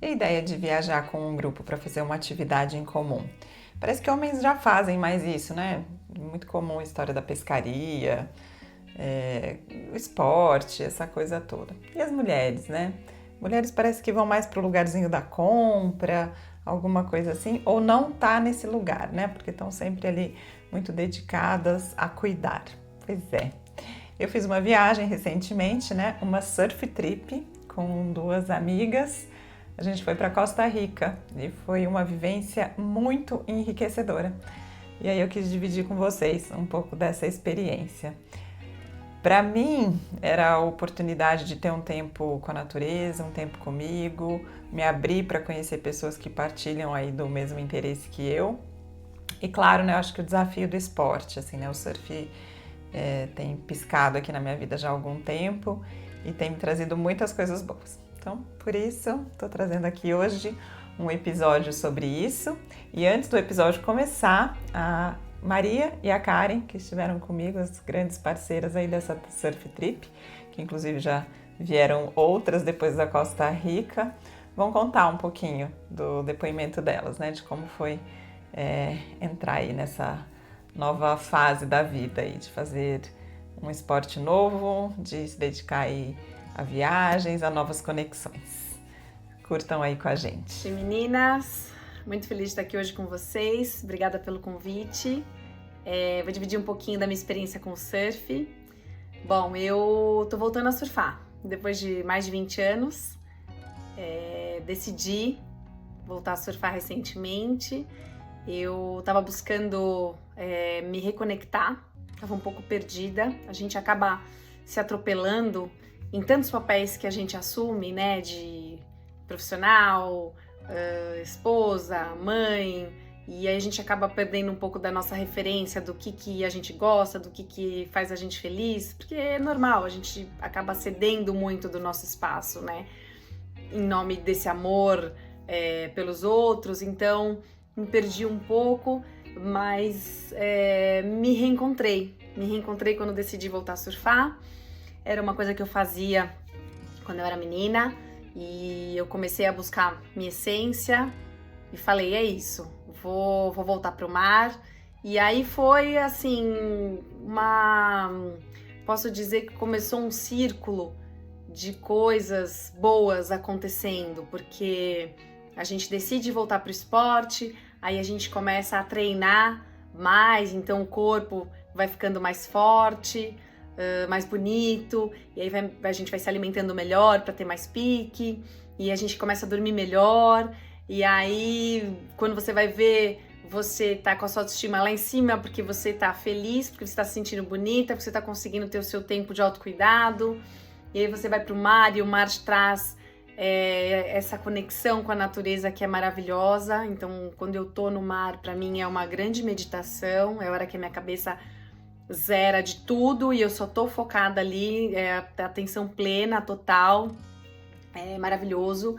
a ideia de viajar com um grupo para fazer uma atividade em comum? Parece que homens já fazem mais isso, né? Muito comum a história da pescaria, o esporte, essa coisa toda. E as mulheres, né? Mulheres parece que vão mais pro lugarzinho da compra, alguma coisa assim, ou não tá nesse lugar, né? Porque estão sempre ali muito dedicadas a cuidar. Pois é. Eu fiz uma viagem recentemente, né? Uma surf trip com duas amigas. A gente foi para Costa Rica e foi uma vivência muito enriquecedora. E aí eu quis dividir com vocês um pouco dessa experiência. Para mim, era a oportunidade de ter um tempo com a natureza, um tempo comigo, me abrir para conhecer pessoas que partilham aí do mesmo interesse que eu. E claro, né, eu acho que o desafio do esporte, assim, né, o surf tem piscado aqui na minha vida já há algum tempo e tem me trazido muitas coisas boas. Então, por isso, estou trazendo aqui hoje um episódio sobre isso. E antes do episódio começar, a Maria e a Karen, que estiveram comigo, as grandes parceiras aí dessa surf trip, que inclusive já vieram outras depois da Costa Rica, vão contar um pouquinho do depoimento delas, né, de como foi entrar aí nessa nova fase da vida aí, de fazer um esporte novo, de se dedicar aí a viagens, a novas conexões. Curtam aí com a gente. Oi, meninas! Muito feliz de estar aqui hoje com vocês. Obrigada pelo convite. Vou dividir um pouquinho da minha experiência com o surf. Bom, eu tô voltando a surfar. Depois de mais de 20 anos, decidi voltar a surfar recentemente. Eu tava buscando me reconectar, tava um pouco perdida. A gente acaba se atropelando em tantos papéis que a gente assume, né, de profissional, esposa, mãe, e aí a gente acaba perdendo um pouco da nossa referência do que a gente gosta, do que faz a gente feliz, porque é normal, a gente acaba cedendo muito do nosso espaço, né, em nome desse amor pelos outros. Então me perdi um pouco, mas me reencontrei quando decidi voltar a surfar. Era uma coisa que eu fazia quando eu era menina e eu comecei a buscar minha essência e falei, é isso, vou voltar pro mar. E aí foi assim, posso dizer que começou um círculo de coisas boas acontecendo, porque a gente decide voltar pro esporte, aí a gente começa a treinar mais, então o corpo vai ficando mais forte, mais bonito, e aí a gente vai se alimentando melhor para ter mais pique, e a gente começa a dormir melhor, e aí quando você vai ver, você tá com a sua autoestima lá em cima porque você tá feliz, porque você tá se sentindo bonita, porque você tá conseguindo ter o seu tempo de autocuidado, e aí você vai pro mar e o mar te traz essa conexão com a natureza que é maravilhosa. Então quando eu tô no mar, para mim é uma grande meditação, é a hora que a minha cabeça zera de tudo e eu só tô focada ali, atenção plena, total, é maravilhoso.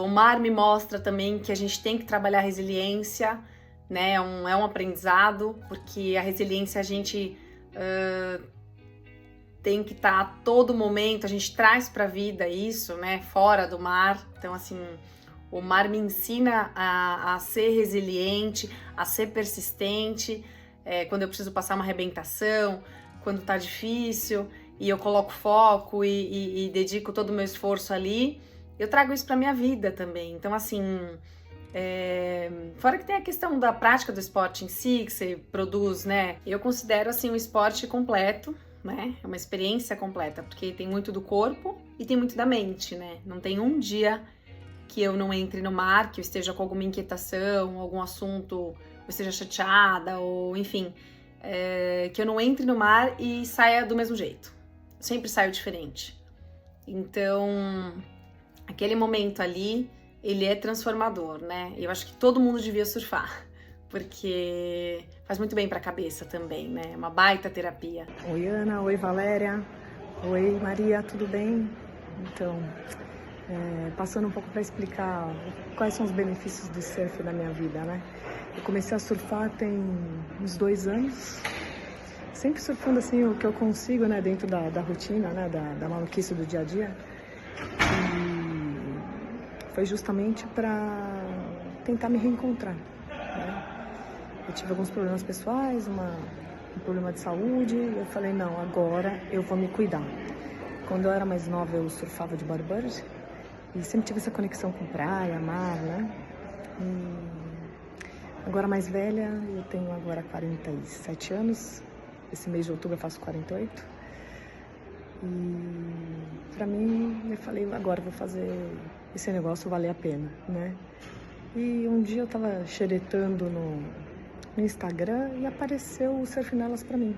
O mar me mostra também que a gente tem que trabalhar a resiliência, né? É um aprendizado, porque a resiliência a gente tem que estar a todo momento, a gente traz pra vida isso, né? Fora do mar. Então, assim, o mar me ensina a ser resiliente, a ser persistente, quando eu preciso passar uma arrebentação, quando tá difícil, e eu coloco foco e dedico todo o meu esforço ali, eu trago isso pra minha vida também. Então, assim, fora que tem a questão da prática do esporte em si, que você produz, né? Eu considero, assim, um esporte completo, né? É uma experiência completa, porque tem muito do corpo e tem muito da mente, né? Não tem um dia que eu não entre no mar, que eu esteja com alguma inquietação, algum assunto, eu esteja chateada, ou enfim, que eu não entre no mar e saia do mesmo jeito. Sempre saio diferente. Então, aquele momento ali, ele é transformador, né? Eu acho que todo mundo devia surfar, porque faz muito bem pra cabeça também, né? É uma baita terapia. Oi, Ana. Oi, Valéria. Oi, Maria. Tudo bem? Então, passando um pouco para explicar quais são os benefícios do surf na minha vida, né? Eu comecei a surfar tem uns 2 anos, sempre surfando assim o que eu consigo, né? Dentro da rotina, né? Da maluquice do dia a dia. foi justamente para tentar me reencontrar, né? Eu tive alguns problemas pessoais, um problema de saúde, e eu falei, não, agora eu vou me cuidar. Quando eu era mais nova, eu surfava de bodyboard e sempre tive essa conexão com praia, mar, né? E agora mais velha, eu tenho agora 47 anos, esse mês de outubro eu faço 48. E pra mim, eu falei, agora eu vou fazer esse negócio valer a pena, né? E um dia eu tava xeretando no Instagram e apareceu o Surf Nelas pra mim.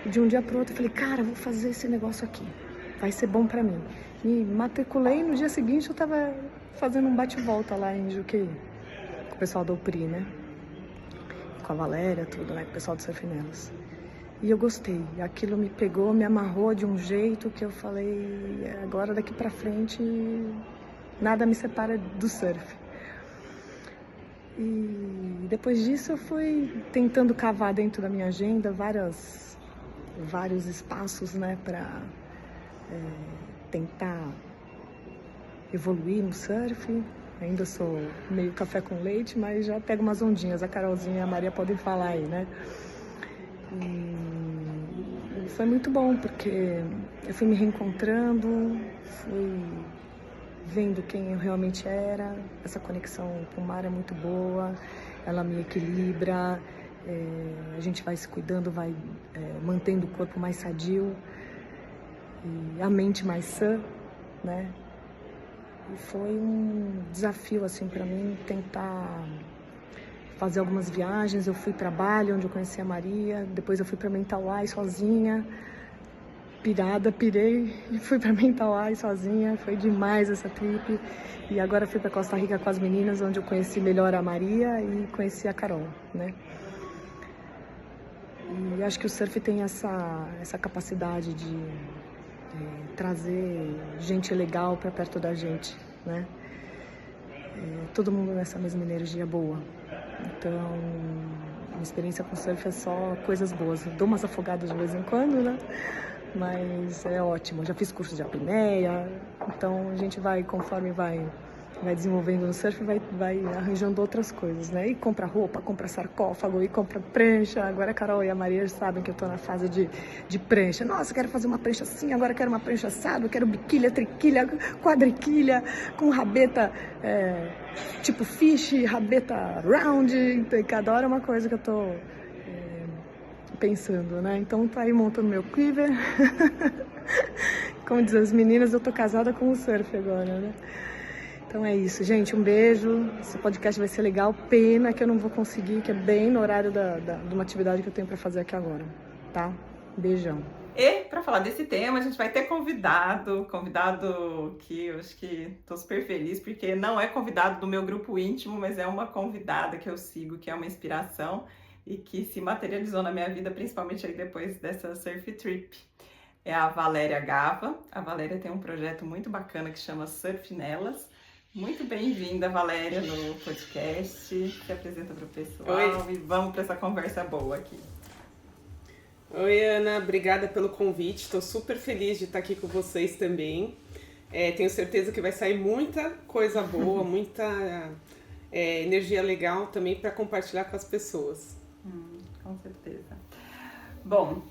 E de um dia pro outro eu falei, cara, eu vou fazer esse negócio aqui, vai ser bom pra mim. Me matriculei, no dia seguinte eu tava fazendo um bate-volta lá em Juqueí, com o pessoal do UPRI, né? Com a Valéria, tudo, né? Com o pessoal do Surf Nelas. E eu gostei, aquilo me pegou, me amarrou de um jeito que eu falei, agora daqui pra frente nada me separa do surf. E depois disso eu fui tentando cavar dentro da minha agenda vários espaços, né, para tentar evoluir no surf. Ainda sou meio café com leite, mas já pego umas ondinhas, a Carolzinha e a Maria podem falar aí, né? E foi muito bom, porque eu fui me reencontrando, fui vendo quem eu realmente era. Essa conexão com o mar é muito boa, ela me equilibra, a gente vai se cuidando, vai mantendo o corpo mais sadio e a mente mais sã, né? E foi um desafio assim para mim tentar fazer algumas viagens. Eu fui para Bali, onde eu conheci a Maria, depois eu fui para Mentawai sozinha, pirei e fui para Mentawai sozinha, foi demais essa trip. E agora fui para Costa Rica com as meninas, onde eu conheci melhor a Maria e conheci a Carol, né? E acho que o surf tem essa capacidade de trazer gente legal para perto da gente, né? Todo mundo nessa mesma energia boa. Então, a experiência com surf é só coisas boas. Eu dou umas afogadas de vez em quando, né? Mas é ótimo. Eu já fiz curso de apneia, então a gente vai, conforme vai desenvolvendo no surf, vai arranjando outras coisas, né? E compra roupa, compra sarcófago, e compra prancha. Agora a Carol e a Maria sabem que eu tô na fase de prancha. Nossa, eu quero fazer uma prancha assim, agora eu quero uma prancha assada, eu quero biquília, triquilha, quadriquilha, com rabeta tipo fish, rabeta round. Então, cada hora é uma coisa que eu tô pensando, né? Então tá aí montando meu quiver. Como dizem as meninas, eu tô casada com o surf agora, né? Então é isso, gente, um beijo. Esse podcast vai ser legal, pena que eu não vou conseguir, que é bem no horário de uma atividade que eu tenho para fazer aqui agora, tá? Beijão. E para falar desse tema, a gente vai ter convidado que eu acho que tô super feliz, porque não é convidado do meu grupo íntimo, mas é uma convidada que eu sigo, que é uma inspiração e que se materializou na minha vida, principalmente aí depois dessa surf trip. É a Valéria Gava. A Valéria tem um projeto muito bacana que chama Surf Nelas. Muito bem-vinda, Valéria, no podcast. Se apresenta para o pessoal. Oi. E vamos para essa conversa boa aqui. Oi, Ana. Obrigada pelo convite. Estou super feliz de estar aqui com vocês também. Tenho certeza que vai sair muita coisa boa, muita energia legal também para compartilhar com as pessoas. Com certeza. Bom,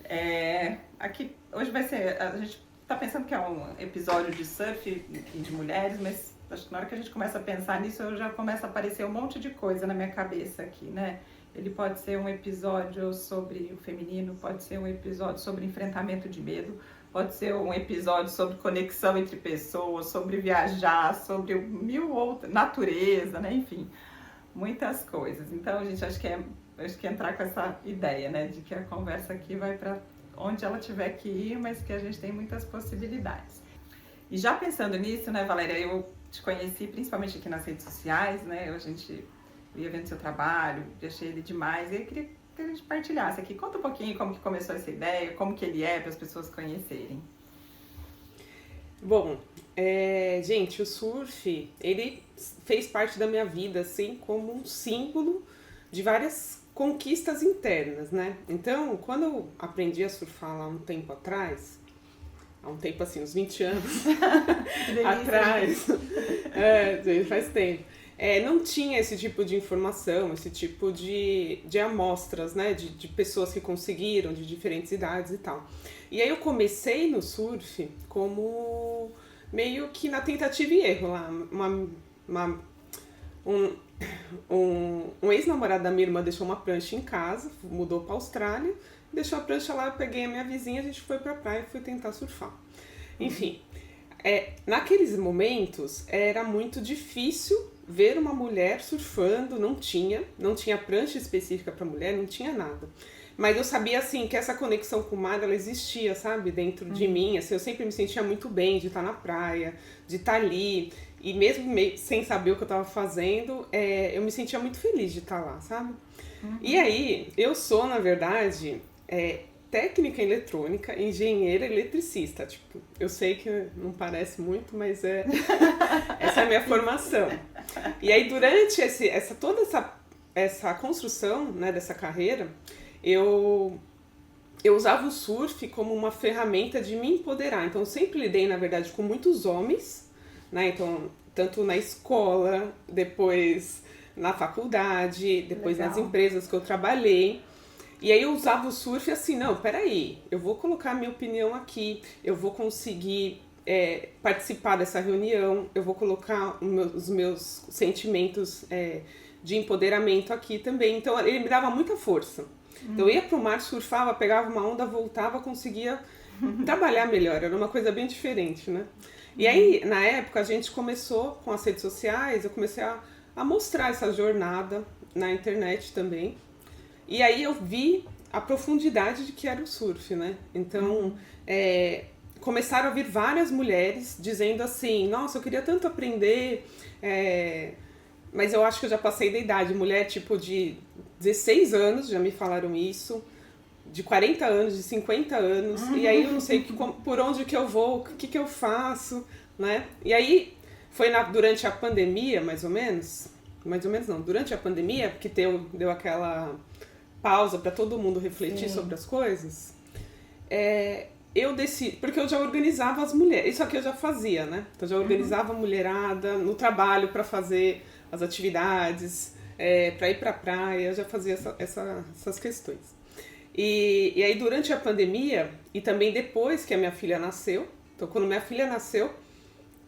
aqui hoje vai ser... A gente está pensando que é um episódio de surf e de mulheres, mas acho que na hora que a gente começa a pensar nisso, já começa a aparecer um monte de coisa na minha cabeça aqui, né? Ele pode ser um episódio sobre o feminino, pode ser um episódio sobre enfrentamento de medo, pode ser um episódio sobre conexão entre pessoas, sobre viajar, sobre mil outras, natureza, né? Enfim, muitas coisas. Então, a gente acho que entrar com essa ideia, né? De que a conversa aqui vai para onde ela tiver que ir, mas que a gente tem muitas possibilidades. E já pensando nisso, né, Valéria, eu te conheci principalmente aqui nas redes sociais, né? Eu ia vendo seu trabalho, achei ele demais. E eu queria que a gente partilhasse aqui. Conta um pouquinho como que começou essa ideia, como que ele é, para as pessoas conhecerem. Bom, gente, o surf, ele fez parte da minha vida, assim, como um símbolo de várias conquistas internas, né? Então, quando eu aprendi a surfar lá um tempo atrás, há um tempo assim, uns 20 anos atrás, faz tempo, não tinha esse tipo de informação, esse tipo de amostras, né, de pessoas que conseguiram, de diferentes idades e tal. E aí eu comecei no surf como meio que na tentativa e erro lá, um ex-namorado da minha irmã deixou uma prancha em casa, mudou pra Austrália, deixou a prancha lá, eu peguei a minha vizinha, a gente foi pra praia e fui tentar surfar. Enfim, naqueles momentos era muito difícil ver uma mulher surfando, não tinha prancha específica pra mulher, não tinha nada. Mas eu sabia, assim, que essa conexão com o mar, ela existia, sabe? Dentro de mim, assim, eu sempre me sentia muito bem de estar na praia, de estar ali. E mesmo sem saber o que eu estava fazendo, eu me sentia muito feliz de estar lá, sabe? E aí, eu sou, na verdade, técnica em eletrônica, engenheira eletricista. Tipo, eu sei que não parece muito, mas essa é a minha formação. E aí, durante toda essa construção, né, dessa carreira, eu usava o surf como uma ferramenta de me empoderar. Então, eu sempre lidei, na verdade, com muitos homens, né? Então, tanto na escola, depois na faculdade, depois nas empresas que eu trabalhei. E aí eu usava o surf assim, não, peraí, eu vou colocar a minha opinião aqui, eu vou conseguir participar dessa reunião, eu vou colocar os meus sentimentos de empoderamento aqui também. Então, ele me dava muita força. Então, eu ia pro mar, surfava, pegava uma onda, voltava, conseguia trabalhar melhor. Era uma coisa bem diferente, né? E aí, na época, a gente começou com as redes sociais, eu comecei a mostrar essa jornada na internet também. E aí eu vi a profundidade de que era o surf, né? Então, começaram a vir várias mulheres dizendo assim, nossa, eu queria tanto aprender, mas eu acho que eu já passei da idade. Mulher, tipo, de 16 anos, já me falaram isso, de 40 anos, de 50 anos, e aí eu não sei por onde que eu vou, o que eu faço, né? E aí foi durante a pandemia, mais ou menos não, durante a pandemia, porque deu aquela pausa para todo mundo refletir sobre as coisas, eu decidi, porque eu já organizava as mulheres, isso aqui eu já fazia, né? Então eu já organizava a mulherada no trabalho para fazer as atividades, para ir pra praia, eu já fazia essas questões. E aí durante a pandemia, e também depois que a minha filha nasceu, então quando minha filha nasceu,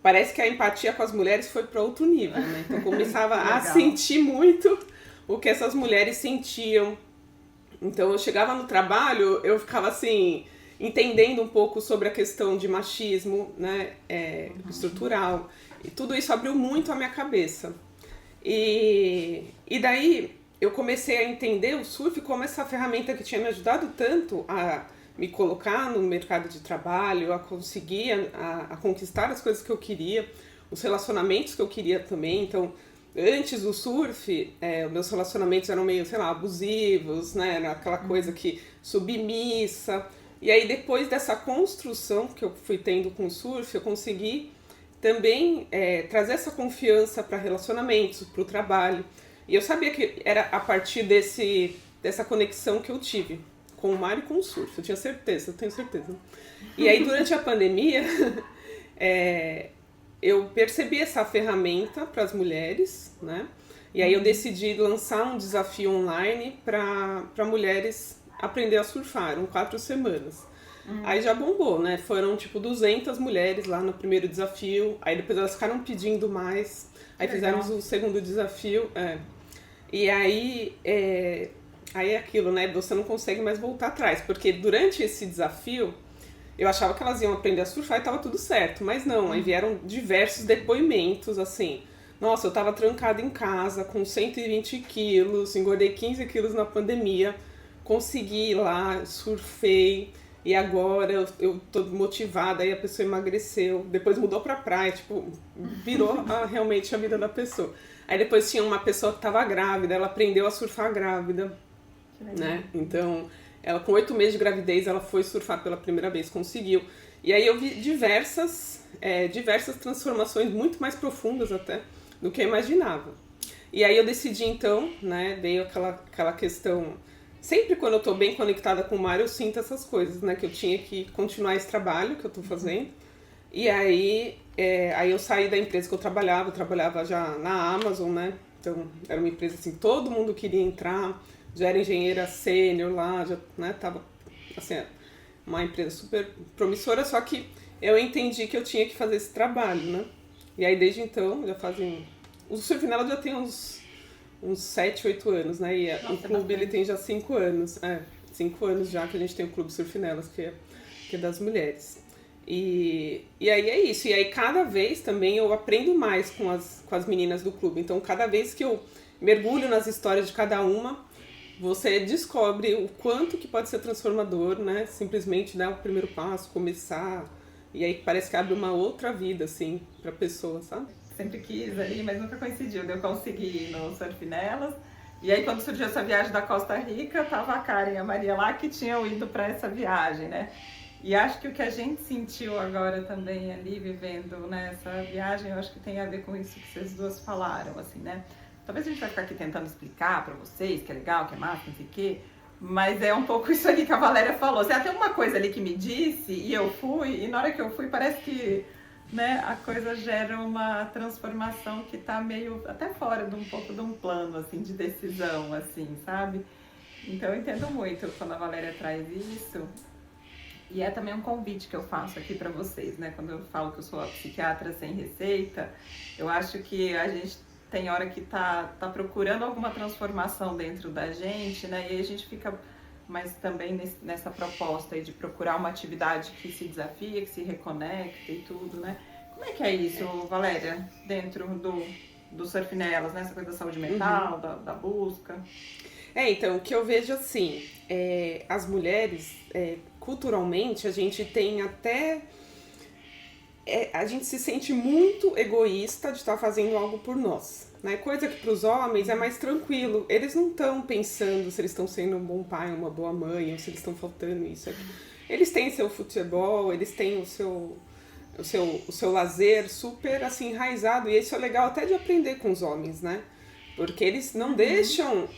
parece que a empatia com as mulheres foi para outro nível, né? Então eu começava a sentir muito o que essas mulheres sentiam. Então eu chegava no trabalho, eu ficava assim, entendendo um pouco sobre a questão de machismo, né, estrutural, e tudo isso abriu muito a minha cabeça. E daí eu comecei a entender o surf como essa ferramenta que tinha me ajudado tanto a me colocar no mercado de trabalho, a conseguir, a conquistar as coisas que eu queria, os relacionamentos que eu queria também. Então, antes do surf, os meus relacionamentos eram meio, sei lá, abusivos, né? Era aquela coisa que submissa. E aí, depois dessa construção que eu fui tendo com o surf, eu consegui também trazer essa confiança para relacionamentos, para o trabalho. E eu sabia que era a partir dessa conexão que eu tive com o mar e com o surf. Eu tinha certeza, eu tenho certeza. E aí, durante a pandemia, eu percebi essa ferramenta para as mulheres, né? E aí eu decidi lançar um desafio online para mulheres aprender a surfar. Eram 4 semanas. Aí já bombou, né? Foram tipo 200 mulheres lá no primeiro desafio. Aí depois elas ficaram pedindo mais. Aí fizemos o segundo desafio. E aí é aquilo, né? Você não consegue mais voltar atrás. Porque durante esse desafio, eu achava que elas iam aprender a surfar e tava tudo certo. Mas não, aí vieram diversos depoimentos, assim. Nossa, eu tava trancada em casa com 120 quilos, engordei 15 quilos na pandemia. Consegui ir lá, surfei. E agora eu tô motivada, aí a pessoa emagreceu, depois mudou pra praia, tipo, virou realmente a vida da pessoa. Aí depois tinha uma pessoa que tava grávida, ela aprendeu a surfar grávida, né? Então, ela com 8 meses de gravidez, ela foi surfar pela primeira vez, conseguiu. E aí eu vi diversas transformações, muito mais profundas até, do que eu imaginava. E aí eu decidi então, né, veio aquela questão sempre quando eu tô bem conectada com o mar, eu sinto essas coisas, né? Que eu tinha que continuar esse trabalho que eu tô fazendo. E aí eu saí da empresa que eu trabalhava já na Amazon, né? Então, era uma empresa assim, todo mundo queria entrar, já era engenheira sênior lá, já, né, tava, assim, uma empresa super promissora, só que eu entendi que eu tinha que fazer esse trabalho, né? E aí, desde então, já fazem... O Surfinela já tem uns 7, 8 anos, né? E o clube, ele tem já 5 anos. 5 anos já que a gente tem o Clube Surfinelas, que é das mulheres. E aí é isso. E aí cada vez também eu aprendo mais com as meninas do clube. Então cada vez que eu mergulho nas histórias de cada uma, você descobre o quanto que pode ser transformador, né? Simplesmente dar o primeiro passo, começar. E aí parece que abre uma outra vida, assim, pra pessoa, sabe? Sempre quis ali, mas nunca coincidiu. Eu consegui ir no Surfinelas. E aí quando surgiu essa viagem da Costa Rica, tava a Karen e a Maria lá que tinham ido para essa viagem, né? E acho que o que a gente sentiu agora também ali, vivendo nessa viagem, eu acho que tem a ver com isso que vocês duas falaram, assim, né? Talvez a gente vai ficar aqui tentando explicar para vocês que é legal, que é massa, não sei o quê, mas é um pouco isso ali que a Valéria falou. Você até uma coisa ali que me disse, e eu fui, e na hora que eu fui parece que, né, a coisa gera uma transformação que tá meio até fora de um pouco de um plano, assim, de decisão, assim, sabe? Então eu entendo muito quando a Valéria traz isso. E é também um convite que eu faço aqui para vocês, né? Quando eu falo que eu sou a psiquiatra sem receita, eu acho que a gente tem hora que tá procurando alguma transformação dentro da gente, né? E aí a gente fica mais também nessa proposta aí de procurar uma atividade que se desafia, que se reconecta e tudo, né? Como é que é isso, Valéria, dentro do Surfinelas, né? Essa coisa da saúde mental, da busca? Então, o que eu vejo assim, as mulheres, culturalmente, a gente tem até... a gente se sente muito egoísta de estar fazendo algo por nós, né? Coisa que para os homens é mais tranquilo. Eles não estão pensando se eles estão sendo um bom pai, uma boa mãe, ou se eles estão faltando isso aqui. Eles têm seu futebol, eles têm o seu lazer super assim enraizado, e isso é legal até de aprender com os homens, né? Porque eles não deixam,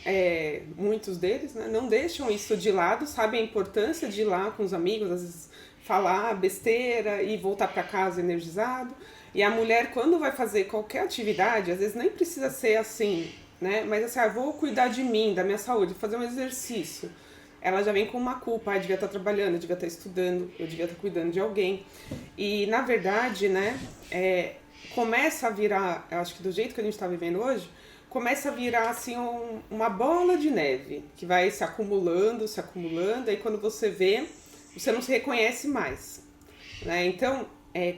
muitos deles, né, não deixam isso de lado, sabem a importância de ir lá com os amigos, às vezes falar besteira e voltar para casa energizado. E a mulher, quando vai fazer qualquer atividade, às vezes nem precisa ser assim, né? Mas assim, vou cuidar de mim, da minha saúde, fazer um exercício. Ela já vem com uma culpa, eu devia estar trabalhando, eu devia estar estudando, eu devia estar cuidando de alguém. E, na verdade, né, começa a virar, eu acho que do jeito que a gente está vivendo hoje, começa a virar assim uma bola de neve, que vai se acumulando, aí quando você vê, você não se reconhece mais, né? Então,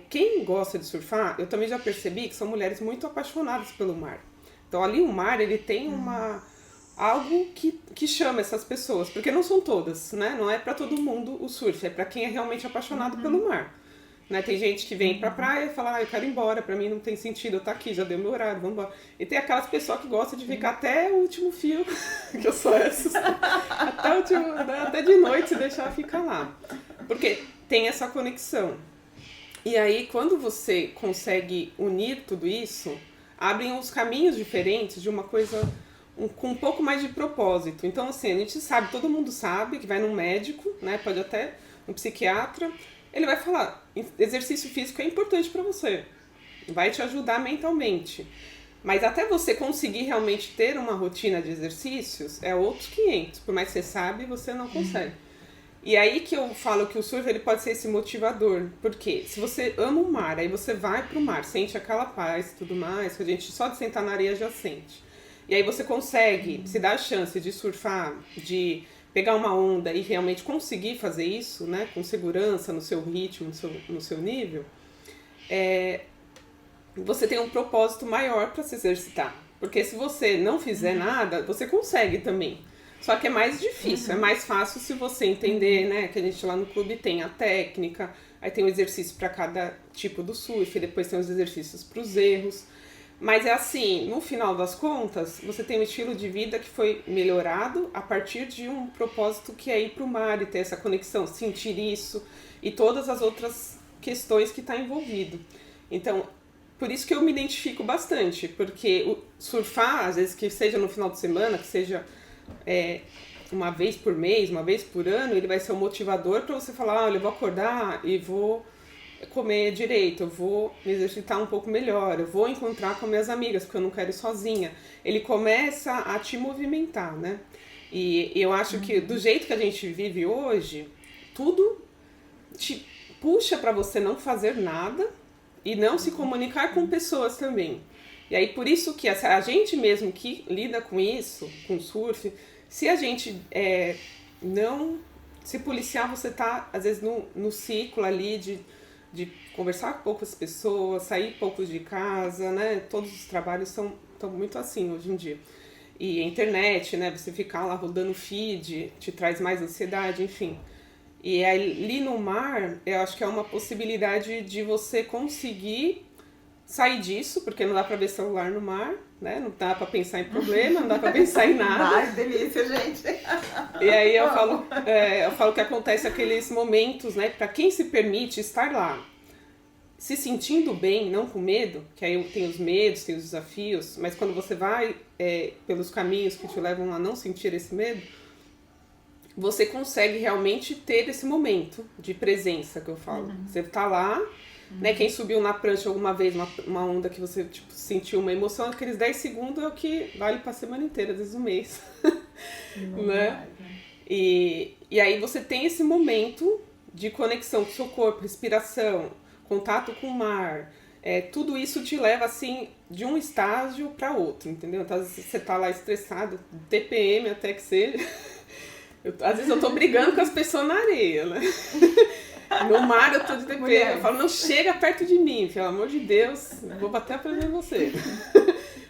quem gosta de surfar, eu também já percebi que são mulheres muito apaixonadas pelo mar. Então ali o mar, ele tem algo que chama essas pessoas, porque não são todas, né? Não é para todo mundo o surf, é para quem é realmente apaixonado pelo mar. Né? Tem gente que vem pra praia e fala, eu quero ir embora, pra mim não tem sentido eu estar aqui, já deu meu horário, vamos embora. E tem aquelas pessoas que gostam de ficar até o último fio, que eu sou essa, até de noite deixar ficar lá. Porque tem essa conexão. E aí, quando você consegue unir tudo isso, abrem uns caminhos diferentes de uma coisa com um pouco mais de propósito. Então, assim, a gente sabe, todo mundo sabe que vai num médico, né? Pode até um psiquiatra. Ele vai falar, exercício físico é importante para você, vai te ajudar mentalmente. Mas até você conseguir realmente ter uma rotina de exercícios, é outros 500. Por mais que você sabe, você não consegue. E aí que eu falo que o surf ele pode ser esse motivador. Porque se você ama o mar, aí você vai pro mar, sente aquela paz e tudo mais, que a gente só de sentar na areia já sente. E aí você consegue se dar a chance de surfar, de pegar uma onda e realmente conseguir fazer isso, né, com segurança, no seu ritmo, no seu nível, você tem um propósito maior para se exercitar. Porque se você não fizer nada, você consegue também. Só que é mais difícil, é mais fácil se você entender, né, que a gente lá no clube tem a técnica, aí tem um exercício para cada tipo do surf, depois tem os exercícios para os erros. Mas é assim, no final das contas, você tem um estilo de vida que foi melhorado a partir de um propósito que é ir para o mar e ter essa conexão, sentir isso e todas as outras questões que está envolvido. Então, por isso que eu me identifico bastante, porque o surfar, às vezes que seja no final de semana, que seja uma vez por mês, uma vez por ano, ele vai ser um motivador para você falar, olha, eu vou acordar e vou comer direito, eu vou me exercitar um pouco melhor, eu vou encontrar com minhas amigas, porque eu não quero ir sozinha. Ele começa a te movimentar, né? E eu acho que do jeito que a gente vive hoje, tudo te puxa para você não fazer nada e não se comunicar com pessoas também. E aí por isso que a gente mesmo que lida com isso, com surf, se a gente não se policiar, você tá às vezes no ciclo ali de conversar com poucas pessoas, sair poucos de casa, né? Todos os trabalhos estão muito assim hoje em dia. E a internet, né? Você ficar lá rodando feed, te traz mais ansiedade, enfim. E ali no mar, eu acho que é uma possibilidade de você conseguir sair disso, porque não dá pra ver celular no mar, né? Não dá pra pensar em problema, não dá pra pensar em nada. Ai, delícia, gente! E aí eu falo que acontece aqueles momentos, né? Pra quem se permite estar lá, se sentindo bem, não com medo, que aí tem os medos, tem os desafios, mas quando você vai pelos caminhos que te levam a não sentir esse medo, você consegue realmente ter esse momento de presença, que eu falo. Você tá lá, né? Quem subiu na prancha alguma vez, uma onda que você tipo, sentiu uma emoção, aqueles 10 segundos é o que vale pra semana inteira, às vezes um mês. Né? E aí você tem esse momento de conexão com o seu corpo, respiração, contato com o mar. Tudo isso te leva assim de um estágio para outro, entendeu? Então, às vezes você tá lá estressado, TPM até que seja. Às vezes eu tô brigando com as pessoas na areia, né? No mar eu tô de TPM. Eu falo, não chega perto de mim, pelo amor de Deus, vou bater a perna em você.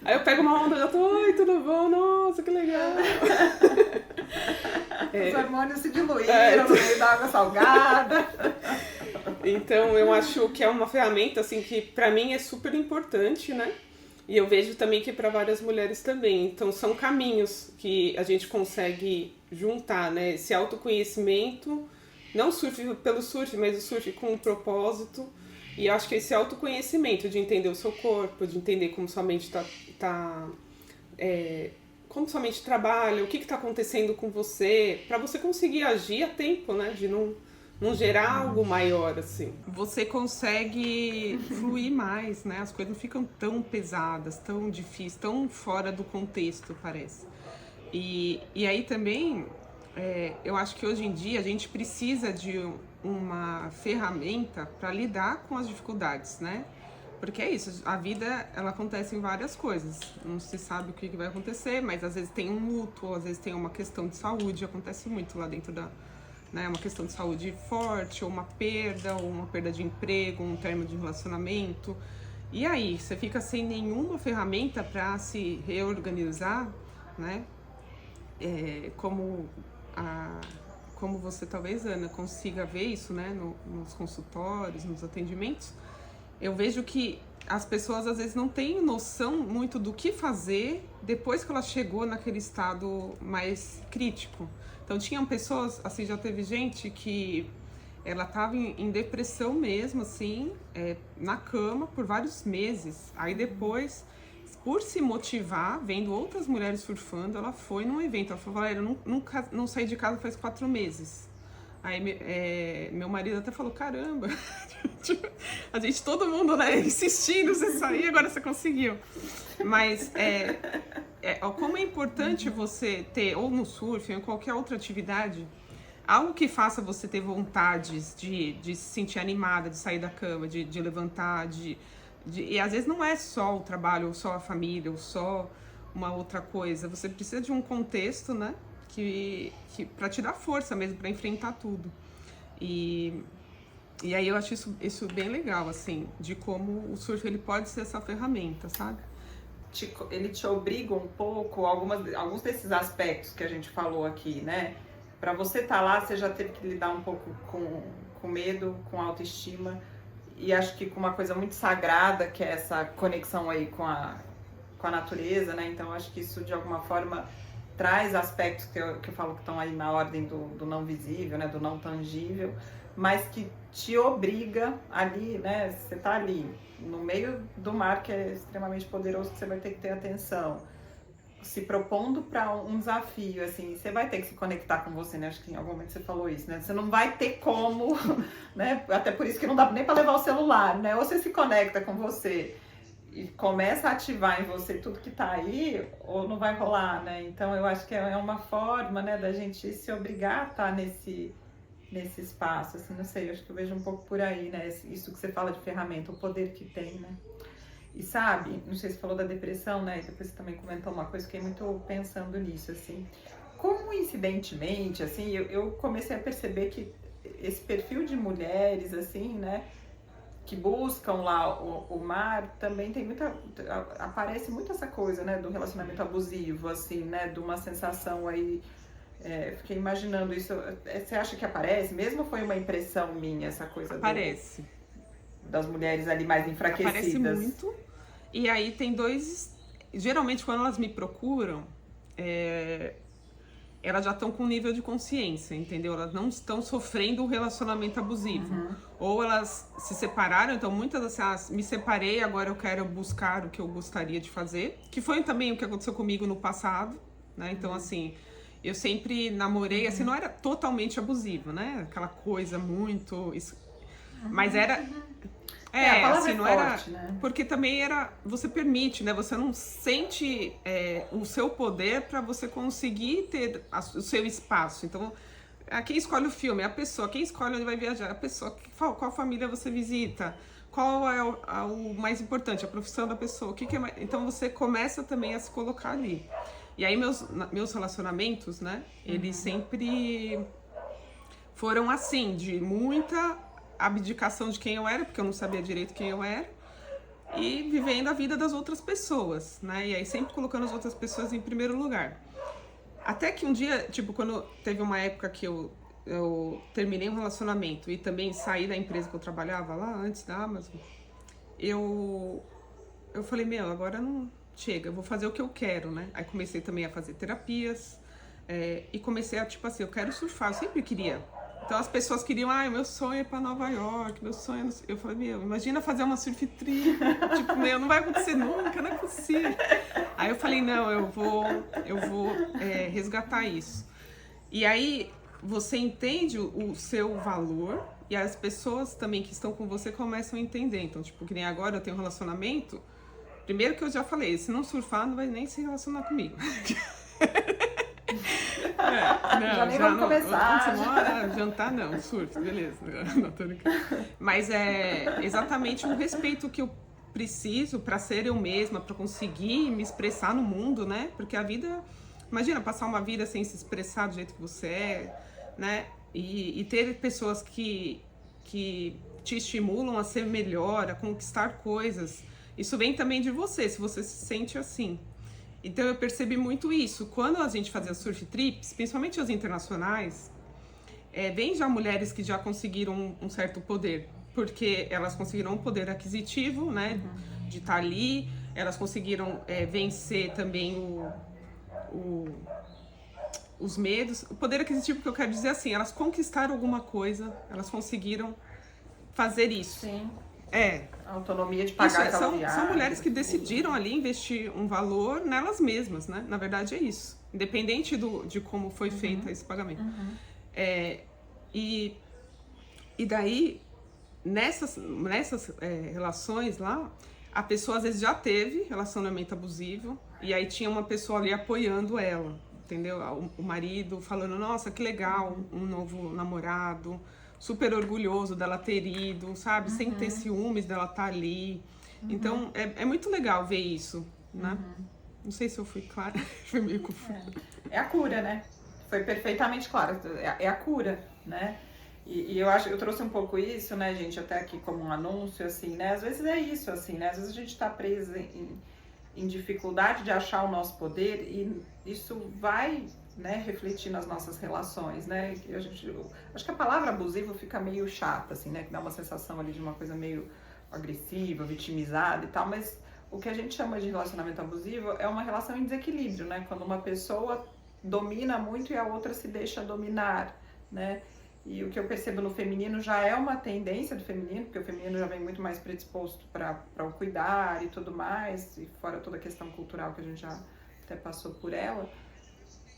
Aí eu pego uma onda e já tô, oi, tudo bom? Nossa, que legal. Os hormônios se diluíram no meio da água salgada. Então eu acho que é uma ferramenta assim que pra mim é super importante, né? E eu vejo também que para várias mulheres também. Então são caminhos que a gente consegue juntar, né? Esse autoconhecimento, não o surf pelo surf, mas o surf com um propósito. E eu acho que esse autoconhecimento de entender o seu corpo, de entender como sua mente como sua mente trabalha, o que está acontecendo com você, para você conseguir agir a tempo, né? De não gerar algo maior, assim. Você consegue fluir mais, né? As coisas não ficam tão pesadas, tão difíceis, tão fora do contexto, parece. E aí também, eu acho que hoje em dia a gente precisa de uma ferramenta para lidar com as dificuldades, né? Porque é isso, a vida, ela acontece em várias coisas. Não se sabe o que vai acontecer, mas às vezes tem um luto, às vezes tem uma questão de saúde, acontece muito lá dentro né, uma questão de saúde forte, ou uma perda de emprego, um término de relacionamento. E aí, você fica sem nenhuma ferramenta para se reorganizar, né? Como você talvez, Ana, consiga ver isso, né, nos consultórios, nos atendimentos, eu vejo que as pessoas às vezes não têm noção muito do que fazer depois que ela chegou naquele estado mais crítico. Então tinham pessoas, assim, já teve gente que ela estava em depressão mesmo, assim, na cama por vários meses. Aí depois, por se motivar, vendo outras mulheres surfando, ela foi num evento. Ela falou, Valéria, eu nunca não saí de casa faz 4 meses. Aí meu marido até falou, caramba, a gente, todo mundo, né, insistindo, você sair, agora você conseguiu. Mas como é importante você ter, ou no surf, ou em qualquer outra atividade, algo que faça você ter vontades de se sentir animada, de sair da cama, de levantar, e às vezes não é só o trabalho, ou só a família, ou só uma outra coisa. Você precisa de um contexto, né, que para te dar força mesmo, para enfrentar tudo. E aí eu acho isso bem legal, assim, de como o surf ele pode ser essa ferramenta, sabe? Ele te obriga um pouco, alguns desses aspectos que a gente falou aqui, né? Para você estar lá, você já teve que lidar um pouco com medo, com autoestima, e acho que com uma coisa muito sagrada, que é essa conexão aí com a natureza, né? Então acho que isso de alguma forma traz aspectos que eu falo que estão aí na ordem do não visível, né? Do não tangível, mas que te obriga ali, né? Você tá ali no meio do mar, que é extremamente poderoso, que você vai ter que ter atenção. se propondo para um desafio, assim, você vai ter que se conectar com você, né? Acho que em algum momento você falou isso, né? Você não vai ter como, né? Até por isso que não dá nem para levar o celular, né? Ou você se conecta com você e começa a ativar em você tudo que tá aí, ou não vai rolar, né? Então eu acho que é uma forma, né, da gente se obrigar a estar nesse espaço, assim, não sei, eu acho que eu vejo um pouco por aí, né? Isso que você fala de ferramenta, o poder que tem, né? E sabe, não sei se você falou da depressão, né? E depois você também comentou uma coisa, fiquei muito pensando nisso, assim. Como incidentemente, assim, eu comecei a perceber que esse perfil de mulheres, assim, né? Que buscam lá o mar, também tem muita... Aparece muito essa coisa, né? Do relacionamento abusivo, assim, né? De uma sensação aí... fiquei imaginando isso. Você acha que aparece? Mesmo foi uma impressão minha, essa coisa Aparece. Das mulheres ali mais enfraquecidas? Aparece muito. E aí tem dois... Geralmente, quando elas me procuram, elas já estão com nível de consciência, entendeu? Elas não estão sofrendo um relacionamento abusivo. Uhum. Ou elas se separaram, então muitas assim, me separei, agora eu quero buscar o que eu gostaria de fazer. Que foi também o que aconteceu comigo no passado, né? Então, assim... Eu sempre namorei, assim, não era totalmente abusivo, né? Aquela coisa muito... Mas era... a palavra assim, é não forte, era... né? Porque também era... Você permite, né? Você não sente o seu poder para você conseguir ter o seu espaço. Então, quem escolhe o filme é a pessoa. Quem escolhe onde vai viajar é a pessoa. Qual família você visita? Qual é o mais importante? A profissão da pessoa. O que é mais... Então, você começa também a se colocar ali. E aí meus relacionamentos, né, eles sempre foram assim, de muita abdicação de quem eu era, porque eu não sabia direito quem eu era, e vivendo a vida das outras pessoas, né, e aí sempre colocando as outras pessoas em primeiro lugar. Até que um dia, tipo, quando teve uma época que eu terminei um relacionamento e também saí da empresa que eu trabalhava lá, antes da Amazon, eu falei, agora não... Chega, eu vou fazer o que eu quero, né? Aí comecei também a fazer terapias e comecei a, tipo assim, eu quero surfar, eu sempre queria. Então as pessoas queriam, o meu sonho é ir pra Nova York, meu sonho é... Eu falei, imagina fazer uma surf trip, tipo, não vai acontecer nunca, não é possível. Aí eu falei, não, eu vou resgatar isso. E aí você entende o seu valor e as pessoas também que estão com você começam a entender. Então, tipo, que nem agora eu tenho um relacionamento. Primeiro que eu já falei, se não surfar, não vai nem se relacionar comigo. Já nem vamos começar. Jantar não, surf, beleza. Não, tô brincando. Mas é exatamente o respeito que eu preciso para ser eu mesma, para conseguir me expressar no mundo, né? Porque a vida... Imagina passar uma vida sem se expressar do jeito que você é, né? E ter pessoas que te estimulam a ser melhor, a conquistar coisas... Isso vem também de você, se você se sente assim. Então eu percebi muito isso. Quando a gente fazia surf trips, principalmente as internacionais, vem já mulheres que já conseguiram um certo poder. Porque elas conseguiram um poder aquisitivo, né? De estar ali. Elas conseguiram vencer também os medos. O poder aquisitivo que eu quero dizer assim, elas conquistaram alguma coisa, elas conseguiram fazer isso. Sim. A autonomia de pagar aquela viagem. São mulheres que decidiram ali investir um valor nelas mesmas, né? Na verdade é isso. Independente de como foi feito esse pagamento. E daí, nessas relações lá, a pessoa às vezes já teve relacionamento abusivo e aí tinha uma pessoa ali apoiando ela, entendeu? O marido falando, nossa, que legal, um novo namorado... super orgulhoso dela ter ido, sabe? Sem ter ciúmes dela estar ali. Então, é muito legal ver isso, né? Não sei se eu fui clara, foi meio confuso. É a cura, né? Foi perfeitamente claro. É a cura, né? E eu acho, eu trouxe um pouco isso, né, gente, até aqui como um anúncio, assim, né? Às vezes é isso, assim, né? Às vezes a gente tá presa em dificuldade de achar o nosso poder e isso vai... né, refletir nas nossas relações, né? Acho que a palavra abusivo fica meio chata, assim, né? Que dá uma sensação ali de uma coisa meio agressiva, vitimizada e tal, mas o que a gente chama de relacionamento abusivo é uma relação em desequilíbrio, né? Quando uma pessoa domina muito e a outra se deixa dominar, né? E o que eu percebo no feminino já é uma tendência do feminino, porque o feminino já vem muito mais predisposto para o cuidar e tudo mais, e fora toda a questão cultural que a gente já até passou por ela.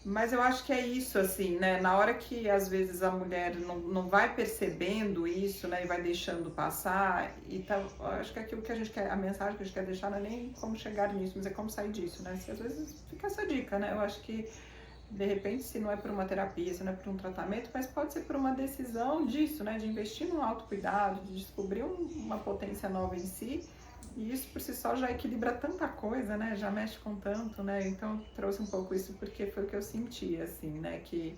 Mas eu acho que é isso, assim, né? Na hora que às vezes a mulher não vai percebendo isso, né? E vai deixando passar, e tá, acho que aquilo que a gente quer, a mensagem que a gente quer deixar não é nem como chegar nisso, mas é como sair disso, né? Se às vezes fica essa dica, né? Eu acho que de repente, se não é por uma terapia, se não é por um tratamento, mas pode ser por uma decisão disso, né? De investir no autocuidado, de descobrir uma potência nova em si. E isso por si só já equilibra tanta coisa, né? Já mexe com tanto, né? Então eu trouxe um pouco isso porque foi o que eu senti, assim, né? Que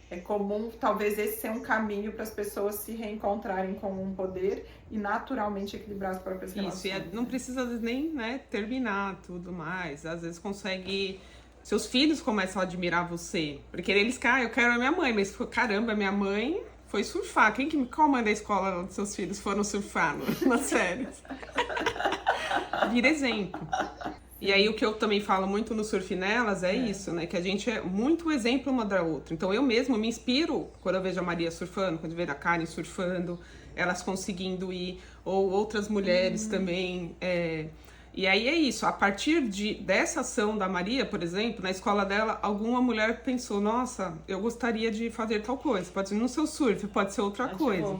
é comum, talvez esse ser um caminho para as pessoas se reencontrarem com um poder e naturalmente equilibrar as próprias relações. Isso, e não precisa às vezes nem, né, terminar tudo mais. Às vezes consegue... Seus filhos começam a admirar você. Porque eles, eu quero a minha mãe, mas caramba, minha mãe foi surfar. Qual mãe da escola dos seus filhos foram surfar nas férias? Vira exemplo. E aí o que eu também falo muito no Surf Nelas é isso, né? Que a gente é muito exemplo uma da outra. Então eu mesmo me inspiro quando eu vejo a Maria surfando, quando eu vejo a Karen surfando, elas conseguindo ir, ou outras mulheres também. E aí é isso, a partir dessa ação da Maria, por exemplo, na escola dela, alguma mulher pensou, nossa, eu gostaria de fazer tal coisa. Pode ser no seu surf, pode ser outra coisa.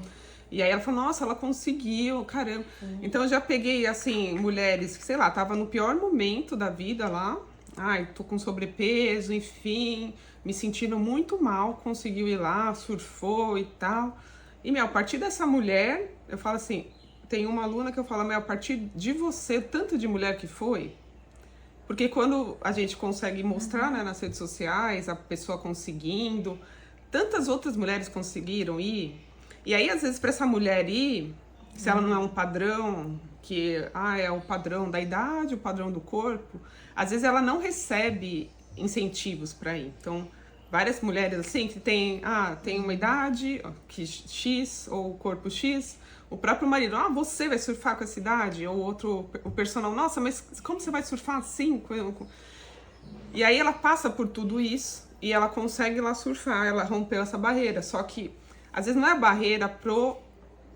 E aí ela falou, nossa, ela conseguiu, caramba. Então eu já peguei, assim, mulheres que, sei lá, tava no pior momento da vida lá. Ai, tô com sobrepeso, enfim, me sentindo muito mal, conseguiu ir lá, surfou e tal. E, a partir dessa mulher, eu falo assim, tem uma aluna que eu falo, a partir de você, tanto de mulher que foi, porque quando a gente consegue mostrar, né, nas redes sociais, a pessoa conseguindo, tantas outras mulheres conseguiram ir. E aí, às vezes, para essa mulher ir, se ela não é um padrão, que é o padrão da idade, o padrão do corpo, às vezes ela não recebe incentivos para ir. Então, várias mulheres assim, que tem uma idade que X, ou corpo X, o próprio marido, você vai surfar com essa idade? Ou o personal, nossa, mas como você vai surfar assim? E aí ela passa por tudo isso e ela consegue lá surfar, ela rompeu essa barreira, só que às vezes não é a barreira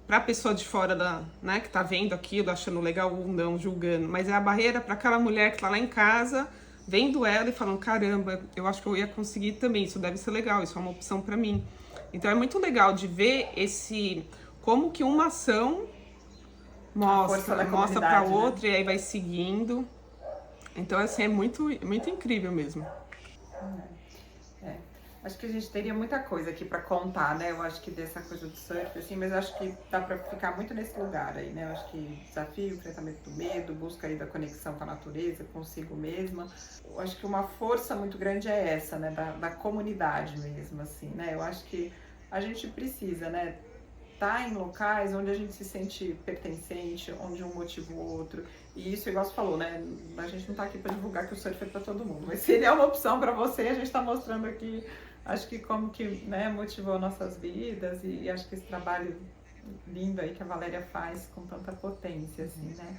pra pessoa de fora né, que tá vendo aquilo, achando legal ou não, julgando, mas é a barreira para aquela mulher que tá lá em casa, vendo ela e falando, caramba, eu acho que eu ia conseguir também, isso deve ser legal, isso é uma opção para mim. Então é muito legal de ver como que uma ação mostra para outra, né? E aí vai seguindo. Então assim, é muito, muito incrível mesmo. Acho que a gente teria muita coisa aqui para contar, né? Eu acho que dessa coisa do surf, assim, mas acho que dá para ficar muito nesse lugar aí, né? Eu acho que desafio, enfrentamento do medo, busca aí da conexão com a natureza, consigo mesma. Eu acho que uma força muito grande é essa, né? Da comunidade mesmo, assim, né? Eu acho que a gente precisa, né? Tá em locais onde a gente se sente pertencente, onde um motiva o outro. E isso, igual você falou, né? A gente não tá aqui para divulgar que o surf é para todo mundo, mas se ele é uma opção para você, a gente tá mostrando aqui, acho que como que, né, motivou nossas vidas e acho que esse trabalho lindo aí que a Valéria faz com tanta potência, assim, né?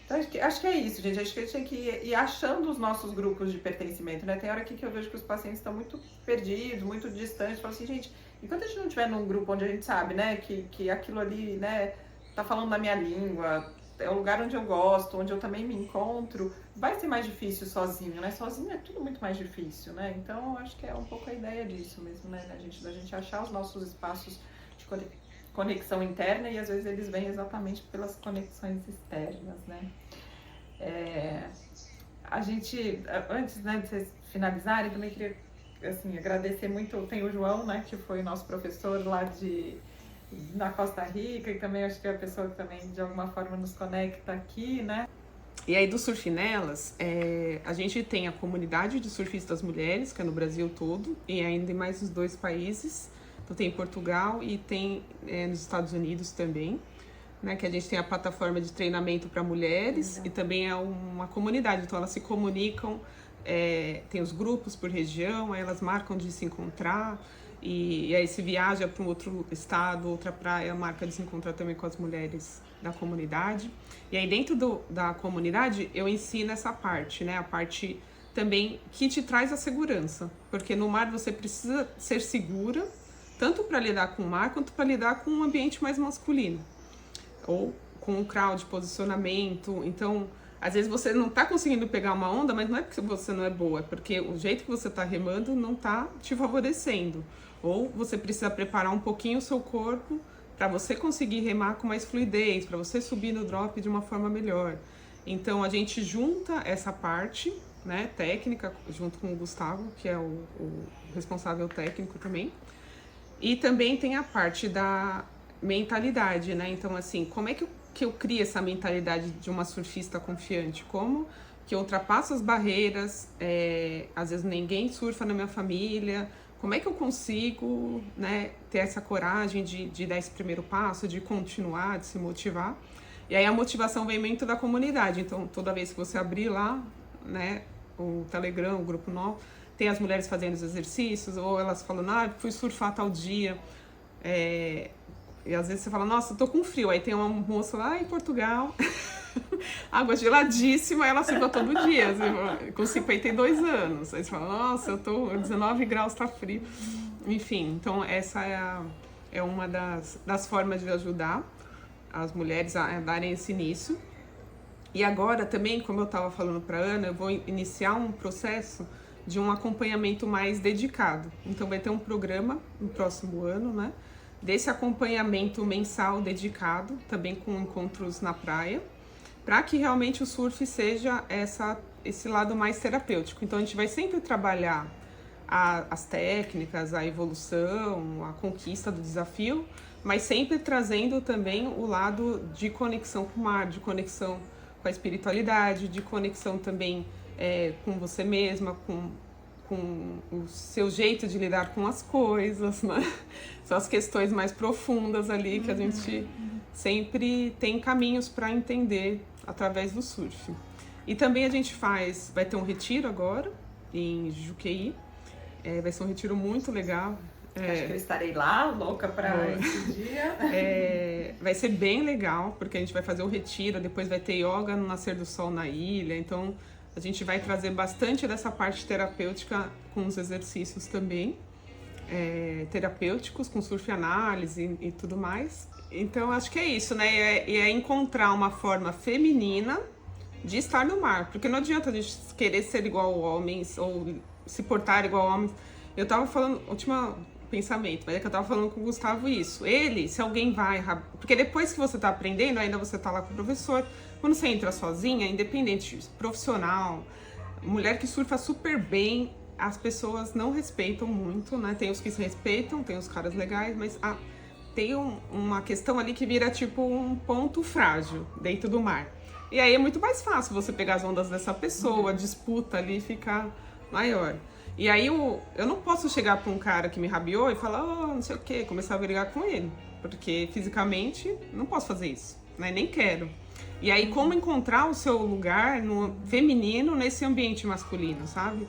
Então, acho que é isso, gente. Acho que a gente tem que ir achando os nossos grupos de pertencimento, né? Tem hora aqui que eu vejo que os pacientes estão muito perdidos, muito distantes. Falo assim, gente, enquanto a gente não estiver num grupo onde a gente sabe, né, que aquilo ali, né, tá falando na minha língua, é um lugar onde eu gosto, onde eu também me encontro, vai ser mais difícil sozinho, né? Sozinho é tudo muito mais difícil, né? Então, acho que é um pouco a ideia disso mesmo, né? Da gente achar os nossos espaços de conexão interna e às vezes eles vêm exatamente pelas conexões externas, né? A gente, antes, né, de vocês finalizarem, também queria, assim, agradecer muito, tem o João, né, que foi nosso professor lá na Costa Rica e também acho que é a pessoa que também de alguma forma nos conecta aqui, né? E aí do Surf Nelas, a gente tem a comunidade de surfistas mulheres, que é no Brasil todo, e ainda em mais uns 2 países. Então tem em Portugal e tem nos Estados Unidos também, né, que a gente tem a plataforma de treinamento para mulheres e também é uma comunidade, então elas se comunicam, tem os grupos por região, aí elas marcam de se encontrar e aí se viaja para um outro estado, outra praia, marca de se encontrar também com as mulheres da comunidade. E aí dentro da comunidade eu ensino essa parte, né, a parte também que te traz a segurança, porque no mar você precisa ser segura, tanto para lidar com o mar, quanto para lidar com um ambiente mais masculino. Ou com o crowd, posicionamento. Então, às vezes você não tá conseguindo pegar uma onda, mas não é porque você não é boa, é porque o jeito que você tá remando não tá te favorecendo. Ou você precisa preparar um pouquinho o seu corpo para você conseguir remar com mais fluidez, para você subir no drop de uma forma melhor. Então a gente junta essa parte, né, técnica, junto com o Gustavo, que é o responsável técnico também. E também tem a parte da mentalidade, né? Então, assim, como é que eu crio essa mentalidade de uma surfista confiante? Como que eu ultrapasso as barreiras? Às vezes ninguém surfa na minha família. Como é que eu consigo, né, ter essa coragem de dar esse primeiro passo, de continuar, de se motivar? E aí a motivação vem muito da comunidade. Então, toda vez que você abrir lá, né, o Telegram, o grupo novo, tem as mulheres fazendo os exercícios, ou elas falando, fui surfar tal dia. E às vezes você fala, nossa, eu tô com frio. Aí tem uma moça lá em Portugal, água geladíssima, ela surfa todo dia, assim, com 52 anos. Aí você fala, nossa, eu tô 19 graus, tá frio. Enfim, então essa é uma das formas de ajudar as mulheres a darem esse início. E agora também, como eu estava falando para Ana, eu vou iniciar um processo de um acompanhamento mais dedicado. Então vai ter um programa no próximo ano, né? Desse acompanhamento mensal dedicado, também com encontros na praia, para que realmente o surf seja esse lado mais terapêutico. Então a gente vai sempre trabalhar as técnicas, a evolução, a conquista do desafio, mas sempre trazendo também o lado de conexão com o mar, de conexão com a espiritualidade, de conexão também com você mesma, com o seu jeito de lidar com as coisas, né? São as questões mais profundas ali que a gente sempre tem caminhos para entender através do surf. E também a gente vai ter um retiro agora em Juqueí, vai ser um retiro muito legal. Acho que eu estarei lá, louca para esse dia. Vai ser bem legal, porque a gente vai fazer o retiro, depois vai ter yoga no nascer do sol na ilha, então a gente vai trazer bastante dessa parte terapêutica com os exercícios também, terapêuticos, com surf análise e tudo mais. Então acho que é isso, né? É encontrar uma forma feminina de estar no mar, porque não adianta a gente querer ser igual a homens ou se portar igual a homens. Eu tava falando, pensamento, mas é que eu tava falando com o Gustavo isso. Ele, se alguém vai... Porque depois que você tá aprendendo, ainda você tá lá com o professor. Quando você entra sozinha, independente, profissional, mulher que surfa super bem, as pessoas não respeitam muito, né? Tem os que se respeitam, tem os caras legais, mas tem uma questão ali que vira tipo um ponto frágil dentro do mar. E aí é muito mais fácil você pegar as ondas dessa pessoa, a disputa ali ficar maior. E aí eu não posso chegar para um cara que me rabiou e falar, não sei o quê, começar a brigar com ele. Porque fisicamente não posso fazer isso, né? Nem quero. E aí como encontrar o seu lugar no feminino nesse ambiente masculino, sabe?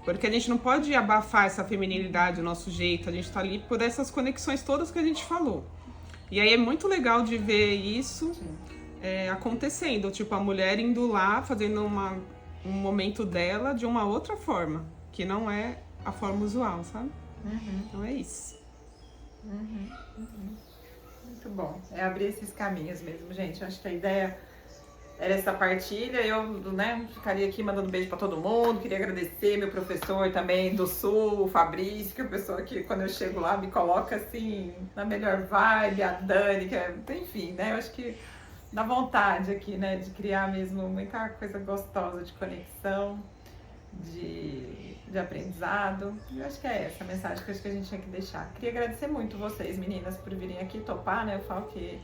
Porque a gente não pode abafar essa feminilidade, o nosso jeito, a gente tá ali por essas conexões todas que a gente falou. E aí é muito legal de ver isso acontecendo, tipo a mulher indo lá, fazendo um momento dela de uma outra forma, que não é a forma usual, sabe? Então é isso. Muito bom. É abrir esses caminhos mesmo, gente. Eu acho que a ideia era essa partilha. Eu, né, ficaria aqui mandando beijo pra todo mundo. Queria agradecer meu professor também do Sul, o Fabrício, que é a pessoa que quando eu chego lá me coloca assim na melhor vibe, a Dani, que enfim, né? Eu acho que dá vontade aqui, né, de criar mesmo muita coisa gostosa de conexão, de aprendizado. Eu acho que é essa a mensagem que eu acho que a gente tinha que deixar. Queria agradecer muito vocês, meninas, por virem aqui topar, né? Eu falo que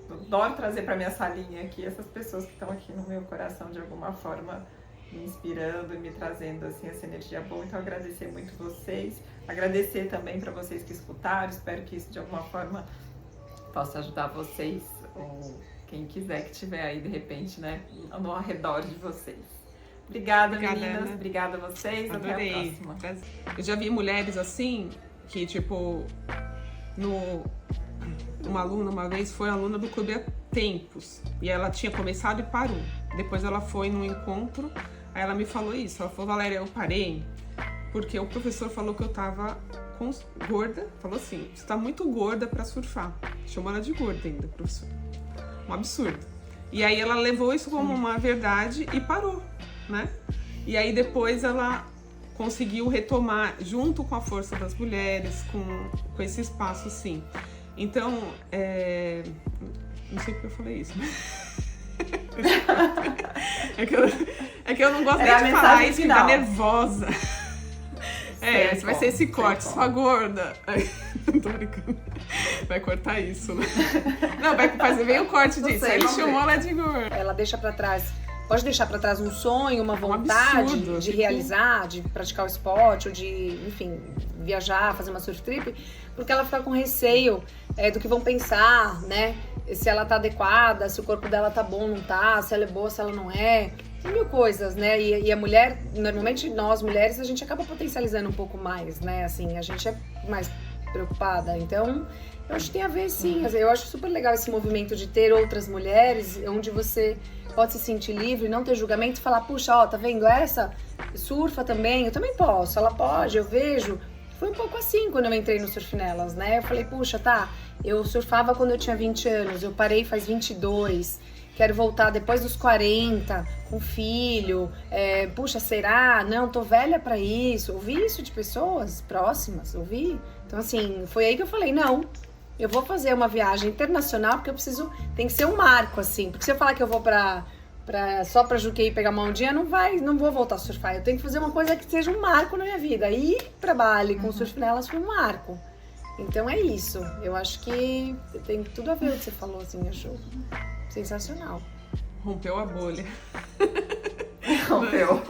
eu adoro trazer para minha salinha aqui essas pessoas que estão aqui no meu coração de alguma forma me inspirando e me trazendo assim essa energia boa. Então agradecer muito vocês, agradecer também para vocês que escutaram. Espero que isso de alguma forma possa ajudar vocês ou quem quiser que estiver aí de repente, né, no arredor de vocês. Obrigada, meninas. Ana. Obrigada a vocês. Adorei. Até a próxima. Eu já vi mulheres assim, que tipo, uma aluna uma vez foi aluna do clube há tempos. E ela tinha começado e parou. Depois ela foi num encontro, aí ela me falou isso. Ela falou, Valéria, eu parei porque o professor falou que eu tava gorda. Falou assim, você tá muito gorda pra surfar. Chamou ela de gorda ainda, professor. Um absurdo. E aí ela levou isso como uma verdade e parou, né? E aí depois ela conseguiu retomar, junto com a força das mulheres, com esse espaço, sim. Então, não sei porque eu falei isso. É que eu não gosto nem de falar isso, ficar nervosa. Vai ser esse corte, sua gorda. Não tô brincando. Vai cortar isso, né? Não, vai fazer bem o corte disso. Aí chamou ela de gorda. Ela deixa pra trás, pode deixar pra trás um sonho, uma vontade absurdo, de realizar, de praticar o esporte, ou de, enfim, viajar, fazer uma surf trip, porque ela fica com receio do que vão pensar, né? Se ela tá adequada, se o corpo dela tá bom, não tá, se ela é boa, se ela não é. Tem mil coisas, né? E a mulher, normalmente nós mulheres, a gente acaba potencializando um pouco mais, né? Assim, a gente é mais preocupada. Então, eu acho que tem a ver, sim. Eu acho super legal esse movimento de ter outras mulheres, onde você pode se sentir livre, não ter julgamento e falar, puxa, ó, tá vendo essa? Surfa também, eu também posso, ela pode, eu vejo. Foi um pouco assim quando eu entrei no Surf Nelas, né? Eu falei, puxa, tá, eu surfava quando eu tinha 20 anos, eu parei faz 22, quero voltar depois dos 40, com filho, puxa, será? Não, tô velha pra isso. Ouvi isso de pessoas próximas, ouvi. Então, assim, foi aí que eu falei, não, eu vou fazer uma viagem internacional, porque eu preciso, tem que ser um marco, assim, porque se eu falar que eu vou só pra Juqueí pegar uma ondinha, não vou voltar a surfar. Eu tenho que fazer uma coisa que seja um marco na minha vida. E ir pra Bali com o Surf Nelas foi um marco. Então é isso. Eu acho que tem tudo a ver o que você falou, assim, acho sensacional. Rompeu a bolha. Rompeu.